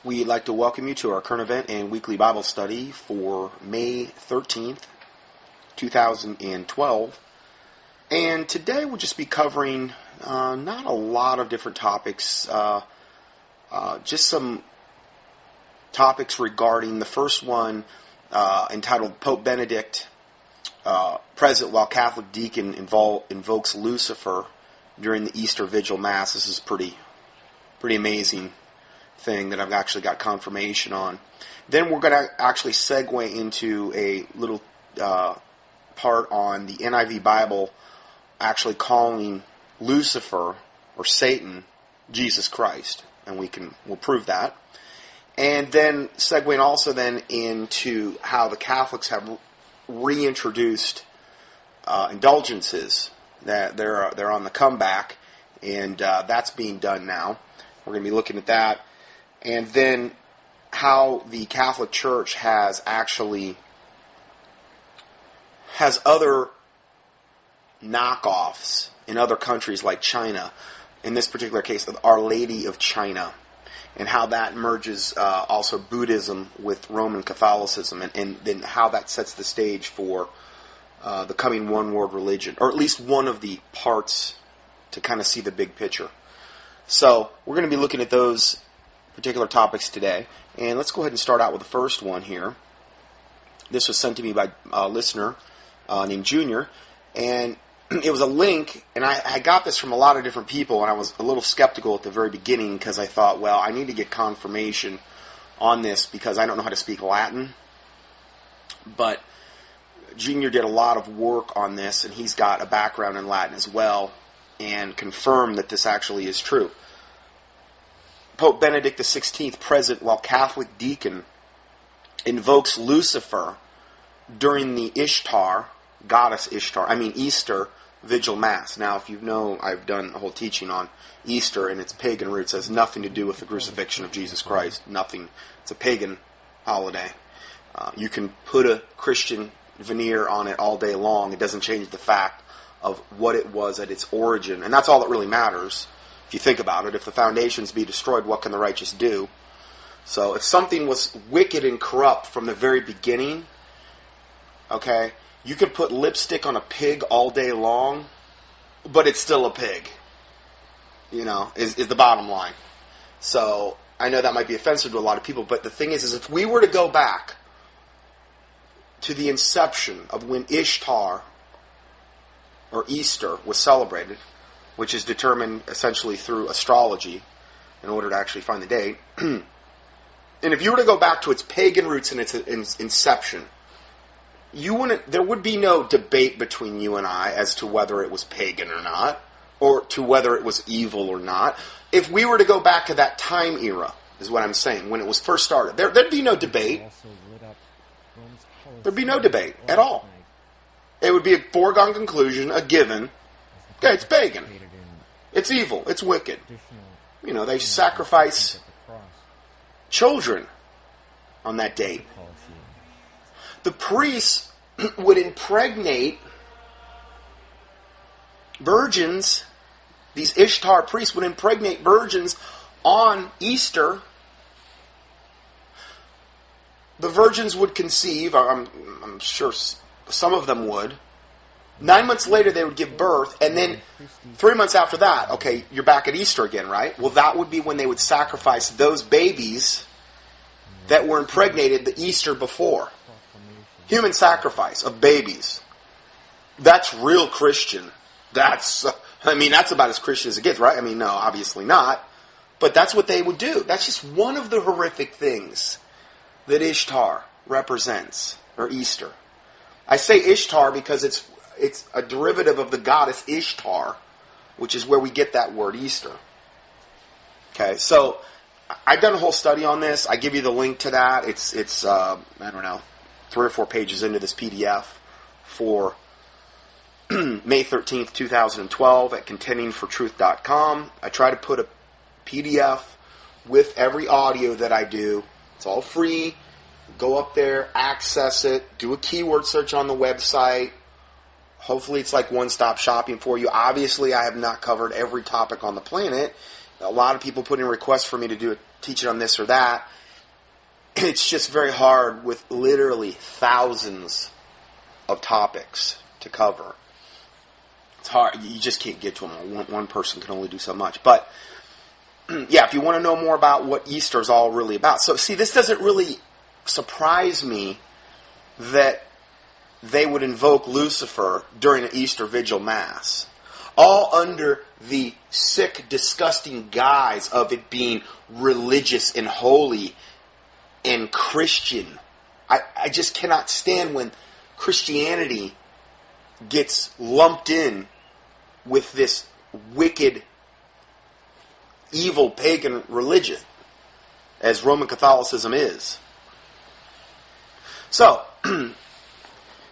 We'd like to welcome you to our current event and weekly Bible study for May 13th, 2012. And today we'll just be covering not a lot of different topics, just some topics regarding the first one entitled Pope Benedict, present while Catholic deacon invokes Lucifer during the Easter Vigil Mass. This is pretty amazing thing that I've actually got confirmation on. Then we're going to actually segue into a little part on the NIV Bible actually calling Lucifer or Satan Jesus Christ, and we'll prove that. And then segueing also then into how the Catholics have reintroduced indulgences, that they're on the comeback, and that's being done now. We're going to be looking at that. And then how the Catholic Church has other knockoffs in other countries like China, in this particular case of Our Lady of China, and how that merges also Buddhism with Roman Catholicism, and then how that sets the stage for the coming one world religion, or at least one of the parts to kind of see the big picture. So we're going to be looking at those particular topics today, and let's go ahead and start out with the first one here. This was sent to me by a listener named Junior, and it was a link, and I got this from a lot of different people, and I was a little skeptical at the very beginning because I thought, well, I need to get confirmation on this because I don't know how to speak Latin. But Junior did a lot of work on this, and he's got a background in Latin as well, and confirmed that this actually is true. Pope Benedict XVI, present while Catholic deacon invokes Lucifer during the Easter Vigil Mass. Now, if you know, I've done a whole teaching on Easter and its pagan roots. It has nothing to do with the crucifixion of Jesus Christ. Nothing. It's a pagan holiday. You can put a Christian veneer on it all day long. It doesn't change the fact of what it was at its origin. And that's all that really matters. If you think about it, if the foundations be destroyed, what can the righteous do? So if something was wicked and corrupt from the very beginning, okay, you can put lipstick on a pig all day long, but it's still a pig, is the bottom line. So I know that might be offensive to a lot of people, but the thing is if we were to go back to the inception of when Ishtar or Easter was celebrated, which is determined essentially through astrology in order to actually find the date. And if you were to go back to its pagan roots and its inception, there would be no debate between you and I as to whether it was pagan or not, or to whether it was evil or not. If we were to go back to that time era, is what I'm saying, when it was first started, there'd be no debate. There'd be no debate at all. It would be a foregone conclusion, a given. Okay, it's pagan. It's evil. It's wicked. They sacrifice children on that date. The priests would impregnate virgins. These Ishtar priests would impregnate virgins on Easter. The virgins would conceive. I'm sure some of them would. 9 months later, they would give birth, and then 3 months after that, okay, you're back at Easter again, right? Well, that would be when they would sacrifice those babies that were impregnated the Easter before. Human sacrifice of babies. That's real Christian. That's about as Christian as it gets, right? No, obviously not. But that's what they would do. That's just one of the horrific things that Ishtar represents, or Easter. I say Ishtar because it's a derivative of the goddess Ishtar, which is where we get that word Easter. Okay, so I've done a whole study on this. I give you the link to that. It's 3 or 4 pages into this PDF for May 13th, 2012 at contendingfortruth.com. I try to put a PDF with every audio that I do. It's all free. Go up there, access it, do a keyword search on the website. Hopefully it's like one-stop shopping for you. Obviously, I have not covered every topic on the planet. A lot of people put in requests for me to do a teaching on this or that, it's just very hard with literally thousands of topics to cover. It's hard. You just can't get to them. One person can only do so much. But, yeah, if you want to know more about what Easter is all really about. So, see, this doesn't really surprise me that they would invoke Lucifer during an Easter Vigil Mass, all under the sick, disgusting guise of it being religious and holy and Christian. I just cannot stand when Christianity gets lumped in with this wicked, evil pagan religion, as Roman Catholicism is. So,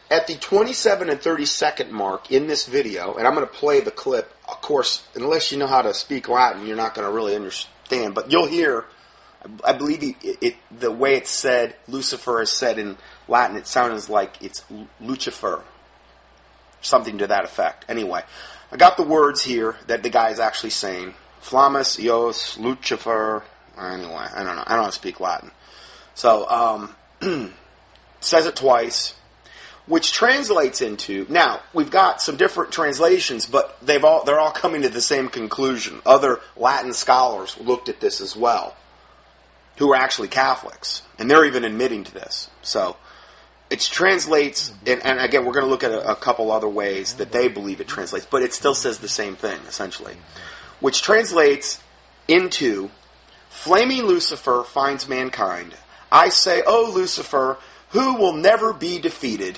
at the 27 and 30-second mark in this video, and I'm going to play the clip, of course, unless you know how to speak Latin, you're not going to really understand, but you'll hear, I believe the way it's said, Lucifer is said in Latin, it sounds like it's Lucifer, something to that effect. Anyway, I got the words here that the guy is actually saying. Flammus, Ios, Lucifer, anyway, I don't know how to speak Latin. So, says it twice, which translates into, now, we've got some different translations, but they're all coming to the same conclusion. Other Latin scholars looked at this as well, who are actually Catholics, and they're even admitting to this. So, it translates, and again, we're going to look at a couple other ways that they believe it translates, but it still says the same thing, essentially. Which translates into, Flaming Lucifer finds mankind. I say, O Lucifer, who will never be defeated.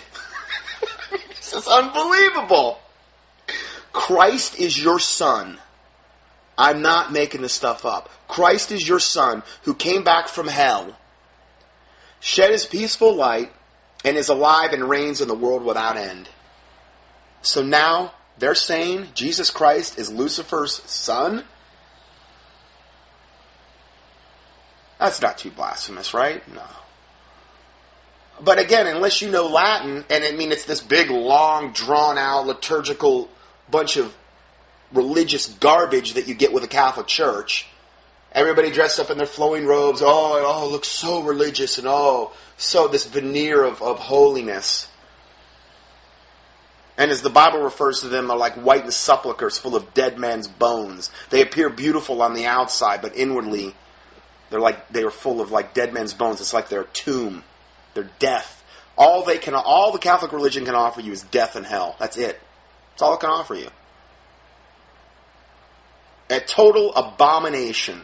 This is unbelievable. Christ is your son. I'm not making this stuff up. Christ is your son who came back from hell, shed his peaceful light, and is alive and reigns in the world without end. So now they're saying Jesus Christ is Lucifer's son? That's not too blasphemous, right? No. But again, unless you know Latin, and I mean it's this big, long, drawn-out, liturgical bunch of religious garbage that you get with a Catholic Church. Everybody dressed up in their flowing robes. Oh, it all looks so religious, and so this veneer of holiness. And as the Bible refers to them, they're like whitened sepulchres full of dead man's bones. They appear beautiful on the outside, but inwardly they are full of like dead men's bones. It's like they're a tomb. They're death. All the Catholic religion can offer you is death and hell. That's it. That's all it can offer you. A total abomination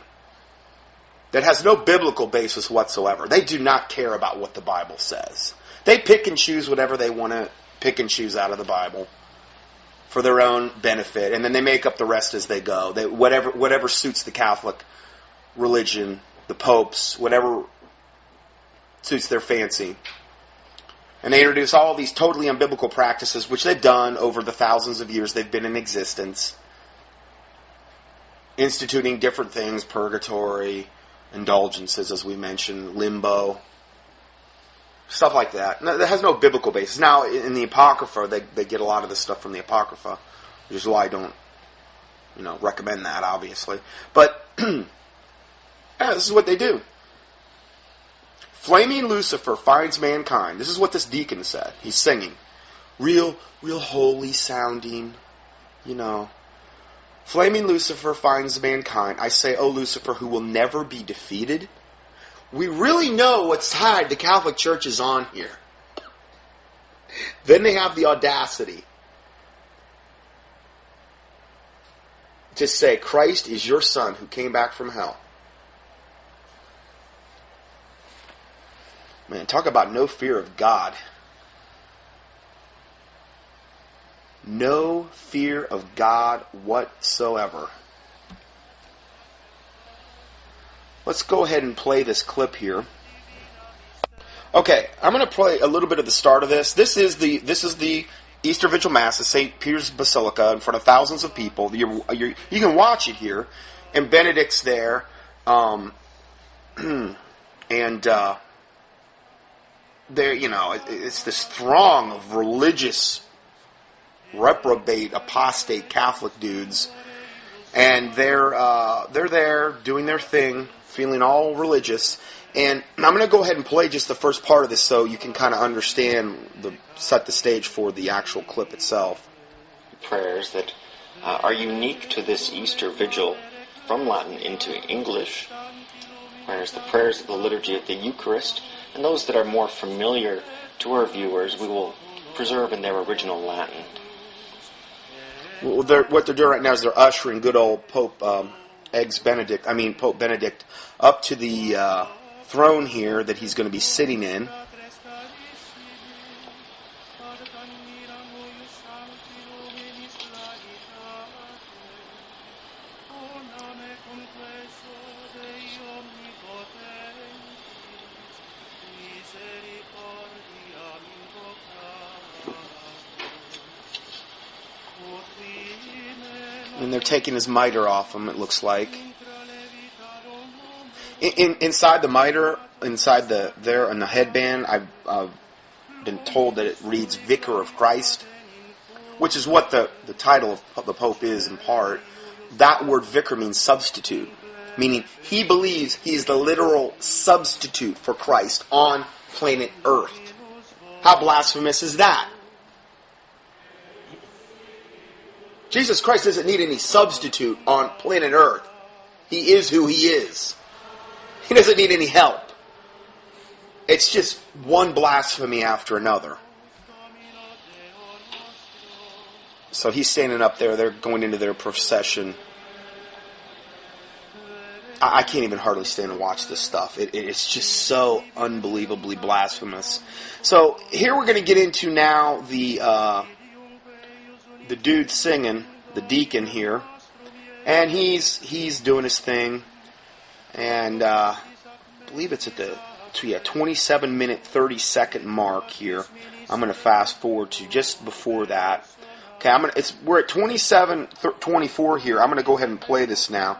that has no biblical basis whatsoever. They do not care about what the Bible says. They pick and choose whatever they want to pick and choose out of the Bible for their own benefit, and then they make up the rest as they go. Whatever suits the Catholic religion, the popes, whatever suits their fancy. And they introduce all these totally unbiblical practices, which they've done over the thousands of years they've been in existence, instituting different things, purgatory, indulgences, as we mentioned, limbo, stuff like that. That has no biblical basis. Now, in the Apocrypha, they get a lot of this stuff from the Apocrypha, which is why I don't, recommend that, obviously. But, yeah, this is what they do. Flaming Lucifer finds mankind. This is what this deacon said. He's singing. Real holy sounding, Flaming Lucifer finds mankind. I say, O Lucifer, who will never be defeated. We really know what side the Catholic Church is on here. Then they have the audacity to say, Christ is your son who came back from hell. Man, talk about no fear of God. No fear of God whatsoever. Let's go ahead and play this clip here. Okay, I'm going to play a little bit of the start of this. This is the Easter Vigil Mass at St. Peter's Basilica in front of thousands of people. You can watch it here, and Benedict's there, and there, it's this throng of religious, reprobate, apostate Catholic dudes, and they're there doing their thing, feeling all religious, And I'm going to go ahead and play just the first part of this so you can kind of understand, set the stage for the actual clip itself. Prayers that are unique to this Easter Vigil from Latin into English. Whereas the prayers of the liturgy of the Eucharist, and those that are more familiar to our viewers, we will preserve in their original Latin. Well, what they're doing right now is they're ushering good old Pope Benedict up to the throne here that he's going to be sitting in. And they're taking his mitre off him, it looks like. Inside the mitre, there in the headband, I've been told that it reads Vicar of Christ, which is what the title of the Pope is in part. That word vicar means substitute, meaning he believes he is the literal substitute for Christ on planet Earth. How blasphemous is that? Jesus Christ doesn't need any substitute on planet Earth. He is who he is. He doesn't need any help. It's just one blasphemy after another. So he's standing up there. They're going into their procession. I can't even hardly stand and watch this stuff. It's just so unbelievably blasphemous. So here we're going to get into now the dude singing, the deacon here, and he's doing his thing, and I believe it's at the 27-minute 30-second mark here. I'm going to fast forward to just before that. Okay, we're at 27:24 here. I'm going to go ahead and play this now.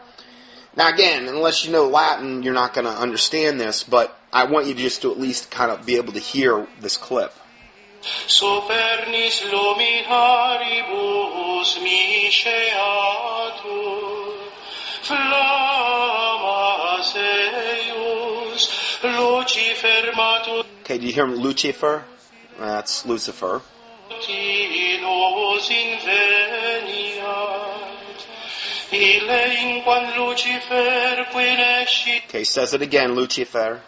Now again, unless you know Latin, you're not going to understand this, but I want you just to at least kind of be able to hear this clip. Sopernis luminaribus misceatur, flammas eius, Lucifer matur. Okay, do you hear him? Lucifer? That's Lucifer. Nos inveniat, ille inquam Lucifer quinescit. Okay, says it again, Lucifer.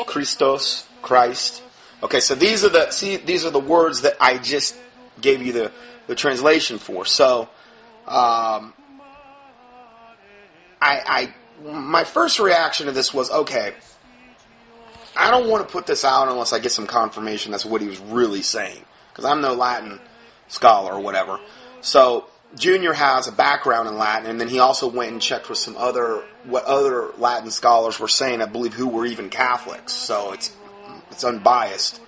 Christos, Christ. Okay, so these are the words that I just gave you the translation for. So, my first reaction to this was, okay, I don't want to put this out unless I get some confirmation that's what he was really saying, because I'm no Latin scholar or whatever. So Junior has a background in Latin, and then he also went and checked with what other Latin scholars were saying, I believe, who were even Catholics. So it's unbiased,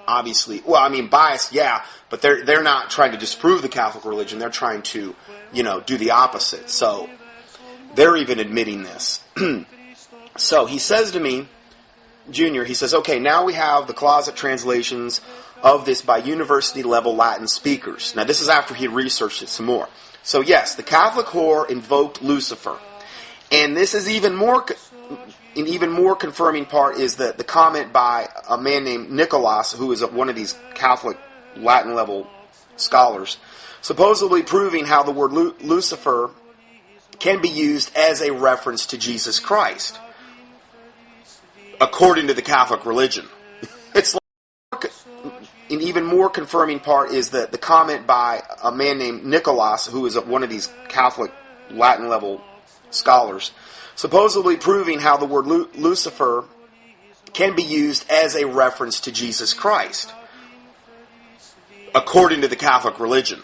obviously. Well, I mean, biased, yeah, but they're not trying to disprove the Catholic religion. They're trying to, do the opposite. So they're even admitting this. So he says to me, Junior, he says, okay, now we have the closet translations of this by university-level Latin speakers. Now, this is after he researched it some more. So, yes, the Catholic whore invoked Lucifer. And this is an even more confirming part is the comment by a man named Nicholas, who is one of these Catholic Latin-level scholars, supposedly proving how the word Lucifer can be used as a reference to Jesus Christ, according to the Catholic religion. It's like, an even more confirming part is the comment by a man named Nicholas, who is one of these Catholic Latin-level scholars, supposedly proving how the word Lucifer can be used as a reference to Jesus Christ, according to the Catholic religion.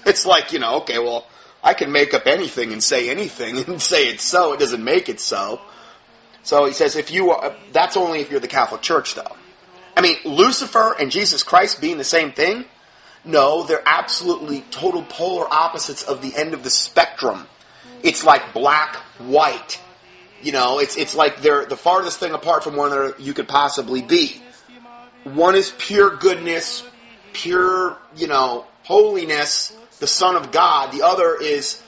It's like, okay, well, I can make up anything and say it's so. It doesn't make it so. So he says, that's only if you're the Catholic Church, though. I mean, Lucifer and Jesus Christ being the same thing? No, they're absolutely total polar opposites of the end of the spectrum. It's like black, white. It's like they're the farthest thing apart from one another you could possibly be. One is pure goodness, pure, holiness, the Son of God. The other is,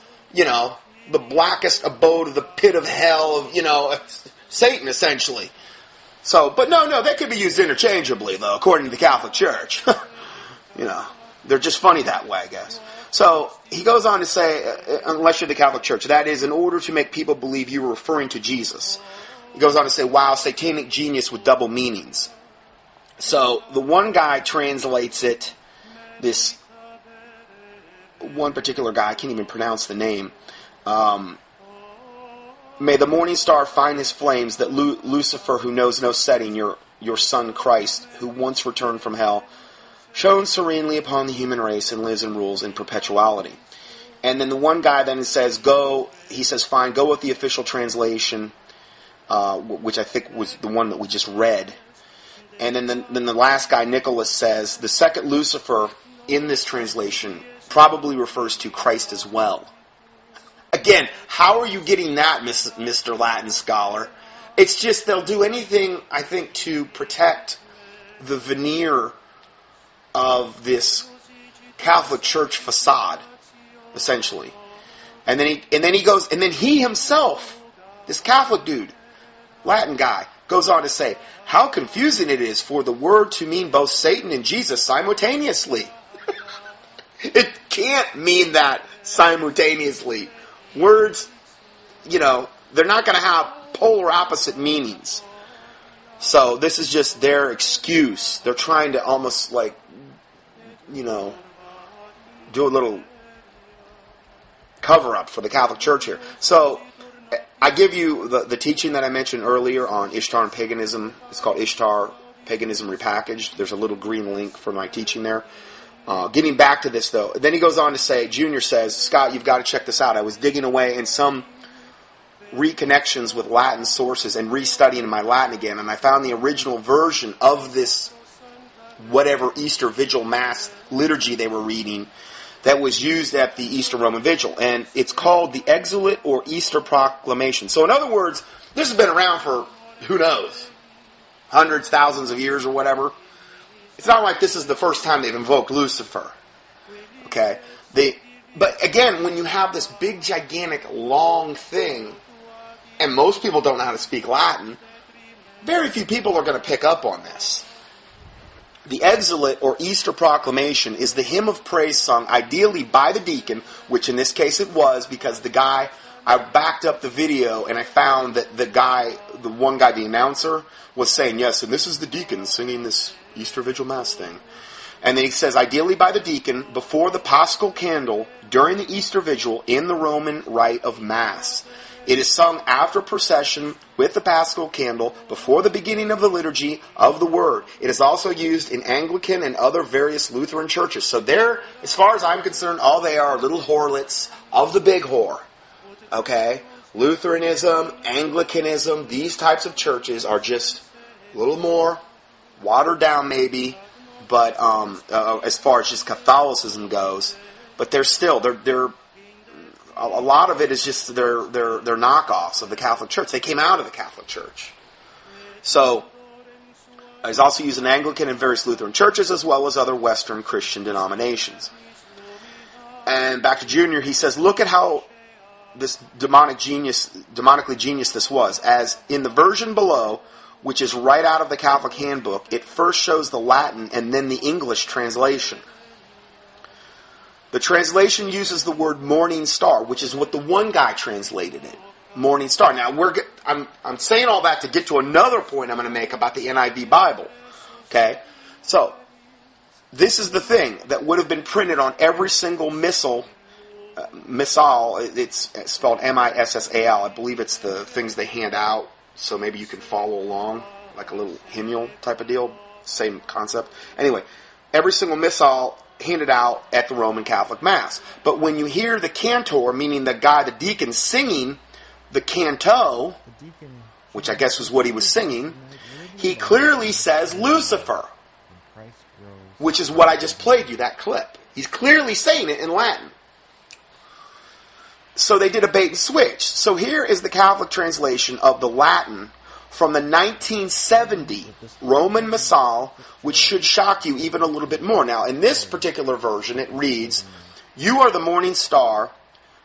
the blackest abode of the pit of hell of, Satan, essentially. So, but no, they could be used interchangeably, though, according to the Catholic Church. They're just funny that way, I guess. So, he goes on to say, unless you're the Catholic Church, that is in order to make people believe you were referring to Jesus. He goes on to say, wow, satanic genius with double meanings. So, the one guy translates it, this one particular guy, I can't even pronounce the name, may the morning star find his flames, that Lucifer, who knows no setting, your son Christ, who once returned from hell, shone serenely upon the human race and lives and rules in perpetuality. And then the one guy then says, go with the official translation, which I think was the one that we just read. And then the last guy, Nicholas, says, the second Lucifer in this translation probably refers to Christ as well. Again, how are you getting that, Mr. Latin scholar? It's just they'll do anything, I think, to protect the veneer of this Catholic Church facade, essentially. And then he himself, this Catholic dude, Latin guy, goes on to say, how confusing it is for the word to mean both Satan and Jesus simultaneously. It can't mean that simultaneously. Words, they're not going to have polar opposite meanings. So this is just their excuse. They're trying to almost do a little cover-up for the Catholic Church here. So I give you the teaching that I mentioned earlier on Ishtar and paganism. It's called Ishtar, Paganism Repackaged. There's a little green link for my teaching there. Getting back to this, though, then he goes on to say, Junior says, Scott, you've got to check this out. I was digging away in some reconnections with Latin sources and restudying my Latin again, and I found the original version of this whatever Easter Vigil Mass liturgy they were reading that was used at the Easter Roman Vigil. And it's called the Exulate or Easter Proclamation. So in other words, this has been around for, who knows, hundreds, thousands of years or whatever. It's not like this is the first time they've invoked Lucifer. Okay? But again, when you have this big, gigantic, long thing, and most people don't know how to speak Latin, very few people are going to pick up on this. The Exulate or Easter Proclamation is the hymn of praise sung ideally by the deacon, which in this case it was, because the guy, I backed up the video and I found that the one guy, the announcer, was saying, yes, and this is the deacon singing this Easter Vigil Mass thing. And then he says, ideally by the deacon, before the Paschal candle, during the Easter Vigil, in the Roman rite of Mass. It is sung after procession with the Paschal candle before the beginning of the liturgy of the Word. It is also used in Anglican and other various Lutheran churches. So they're, as far as I'm concerned, all they are little whorelets of the big whore. Okay? Lutheranism, Anglicanism, these types of churches are just a little more watered down maybe, but as far as just Catholicism goes. But they're still, they're a lot of it is just their knockoffs of the Catholic Church. They came out of the Catholic Church. So, he's also used in Anglican and various Lutheran churches as well as other Western Christian denominations. And back to Junior, he says, look at how this demonically genius this was. As in the version below, which is right out of the Catholic handbook, it first shows the Latin and then the English translation. The translation uses the word morning star, which is what the one guy translated it. Morning star. Now, I'm saying all that to get to another point I'm going to make about the NIV Bible. Okay? So, this is the thing that would have been printed on every single missal. It's spelled M-I-S-S-A-L. I believe it's the things they hand out, so maybe you can follow along, like a little hymnal type of deal. Same concept. Anyway, every single missal handed out at the Roman Catholic Mass. But when you hear the cantor, meaning the guy, the deacon, singing the canto, which I guess was what he was singing, he clearly says Lucifer, which is what I just played you, that clip. He's clearly saying it in Latin. So they did a bait and switch. So here is the Catholic translation of the Latin from the 1970 Roman Missal, which should shock you even a little bit more. Now, in this particular version, it reads, "You are the morning star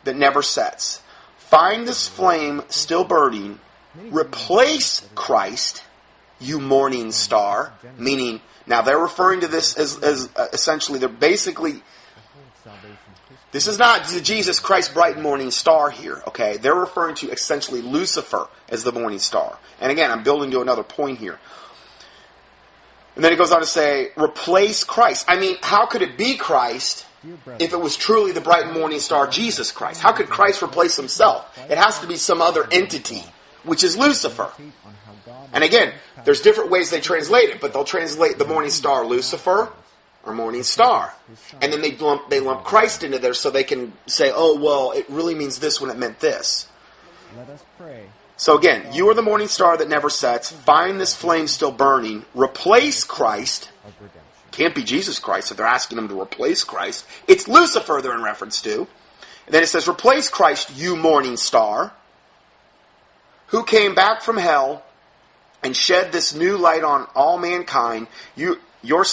that never sets. Find this flame still burning. Replace Christ, you morning star. Meaning, now they're referring to this as essentially, they're basically, this is not Jesus Christ bright morning star here, okay? They're referring to essentially Lucifer as the morning star. And again, I'm building to another point here. And then it goes on to say, replace Christ. I mean, how could it be Christ if it was truly the bright morning star Jesus Christ? How could Christ replace himself? It has to be some other entity, which is Lucifer. And again, there's different ways they translate it, but they'll translate the morning star Lucifer or morning star. And then they lump Christ into there so they can say, oh, well, it really means this when it meant this. Let us pray. So again, you are the morning star that never sets. Find this flame still burning. Replace Christ. Can't be Jesus Christ if they're asking him to replace Christ. It's Lucifer they're in reference to. And then it says, replace Christ, you morning star, who came back from hell and shed this new light on all mankind. Your